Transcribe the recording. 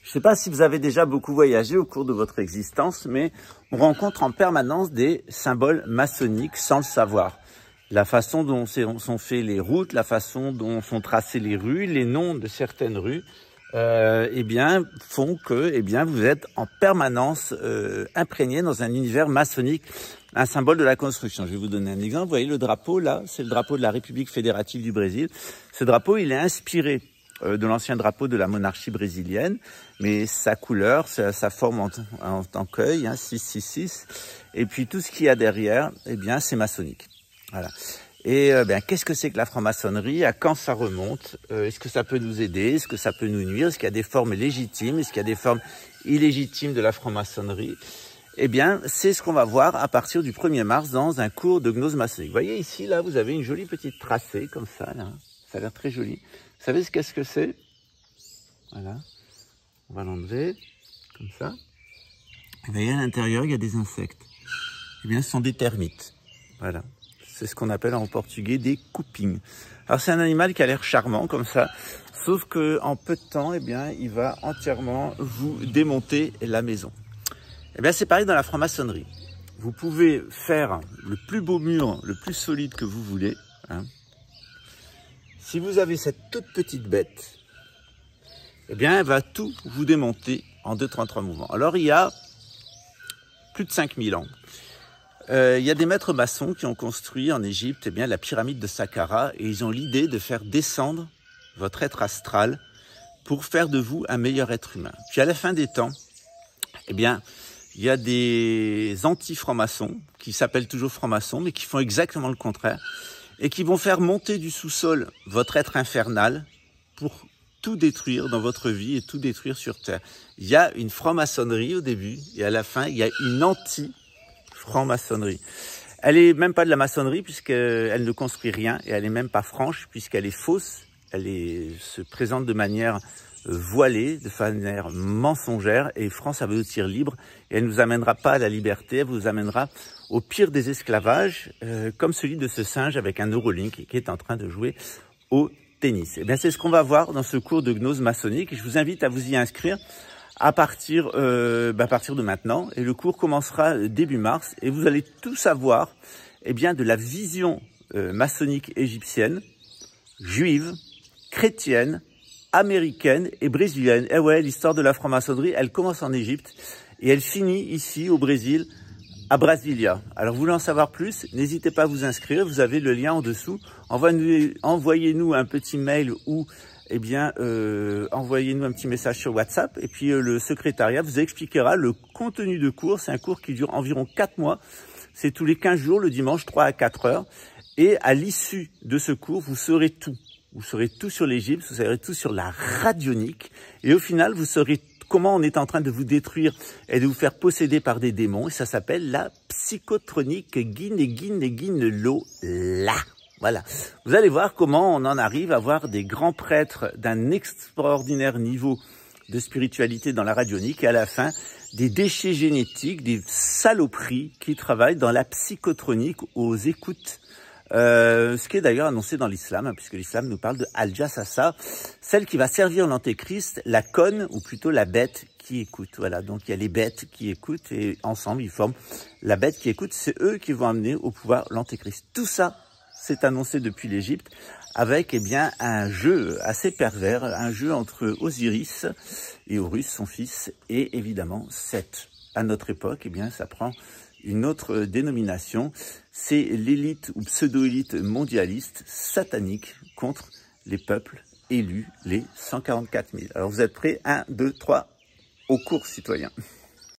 Je ne sais pas si vous avez déjà beaucoup voyagé au cours de votre existence, mais on rencontre en permanence des symboles maçonniques sans le savoir. La façon dont sont faites les routes, la façon dont sont tracées les rues, les noms de certaines rues, eh bien, font que, eh bien, vous êtes en permanence imprégné dans un univers maçonnique, un symbole de la construction. Je vais vous donner un exemple. Vous voyez le drapeau là, c'est le drapeau de la République fédérative du Brésil. Ce drapeau, il est inspiré de l'ancien drapeau de la monarchie brésilienne, mais sa couleur, sa forme en tant qu'œil, hein, 666, et puis tout ce qu'il y a derrière, eh bien, c'est maçonnique. Voilà. Et qu'est-ce que c'est que la franc-maçonnerie? À quand ça remonte? Est-ce que ça peut nous aider? Est-ce que ça peut nous nuire? Est-ce qu'il y a des formes légitimes? Est-ce qu'il y a des formes illégitimes de la franc-maçonnerie? Eh bien, c'est ce qu'on va voir à partir du 1er mars dans un cours de gnose maçonnique. Vous voyez ici, là, vous avez une jolie petite tracée comme ça, là. Ça a l'air très joli. Vous savez qu'est-ce que c'est? Voilà. On va l'enlever, comme ça. Vous voyez, à l'intérieur, il y a des insectes. Eh bien, ce sont des termites. Voilà. C'est ce qu'on appelle en portugais des cupins. Alors, c'est un animal qui a l'air charmant, comme ça. Sauf qu'en peu de temps, eh bien, il va entièrement vous démonter la maison. Eh bien, c'est pareil dans la franc-maçonnerie. Vous pouvez faire le plus beau mur, le plus solide que vous voulez, hein. Si vous avez cette toute petite bête, eh bien, elle va tout vous démonter en 2-3 mouvements. Alors, il y a plus de 5000 ans, il y a des maîtres maçons qui ont construit en Égypte eh bien, la pyramide de Saqqara et ils ont l'idée de faire descendre votre être astral pour faire de vous un meilleur être humain. Puis à la fin des temps, eh bien, il y a des anti-francs-maçons qui s'appellent toujours francs-maçons mais qui font exactement le contraire et qui vont faire monter du sous-sol votre être infernal pour tout détruire dans votre vie et tout détruire sur Terre. Il y a une franc-maçonnerie au début et à la fin, il y a une anti-franc-maçonnerie. Elle est même pas de la maçonnerie puisqu'elle ne construit rien et elle est même pas franche puisqu'elle est fausse. Se présente de manière voilée, de manière mensongère et franc, ça veut dire libre et elle ne vous amènera pas à la liberté, elle vous amènera au pire des esclavages, comme celui de ce singe avec un Neuralink qui est en train de jouer au tennis. Et bien, c'est ce qu'on va voir dans ce cours de gnose maçonnique. Je vous invite à vous y inscrire à partir de maintenant. Et le cours commencera début mars. Et vous allez tout savoir eh bien, de la vision maçonnique égyptienne, juive, chrétienne, américaine et brésilienne. Et ouais, l'histoire de la franc-maçonnerie, elle commence en Égypte et elle finit ici au Brésil, à Brasilia. Alors, vous voulez en savoir plus? N'hésitez pas à vous inscrire. Vous avez le lien en dessous. Envoyez-nous un petit mail ou, eh bien, envoyez-nous un petit message sur WhatsApp. Et puis, le secrétariat vous expliquera le contenu de cours. C'est un cours qui dure environ 4 mois. C'est tous les 15 jours, le dimanche, 3 à 4 heures. Et à l'issue de ce cours, vous saurez tout. Vous saurez tout sur l'Égypte, vous saurez tout sur la radionique. Et au final, vous saurez comment on est en train de vous détruire et de vous faire posséder par des démons. Et ça s'appelle la psychotronique Guine-Guine-Guine-Lo-La. Voilà. Vous allez voir comment on en arrive à voir des grands prêtres d'un extraordinaire niveau de spiritualité dans la radionique et à la fin, des déchets génétiques, des saloperies qui travaillent dans la psychotronique aux écoutes. Ce qui est d'ailleurs annoncé dans l'islam, hein, puisque l'islam nous parle de Al-Jassasa, celle qui va servir l'antéchrist, la conne, ou plutôt la bête qui écoute. Voilà, donc il y a les bêtes qui écoutent, et ensemble ils forment la bête qui écoute, c'est eux qui vont amener au pouvoir l'antéchrist. Tout ça, c'est annoncé depuis l'Égypte, avec eh bien un jeu assez pervers, un jeu entre Osiris et Horus, son fils, et évidemment Seth. À notre époque, eh bien ça prend une autre dénomination, c'est l'élite ou pseudo-élite mondialiste satanique contre les peuples élus, les 144 000. Alors vous êtes prêts? 1, 2, 3, au cours citoyen.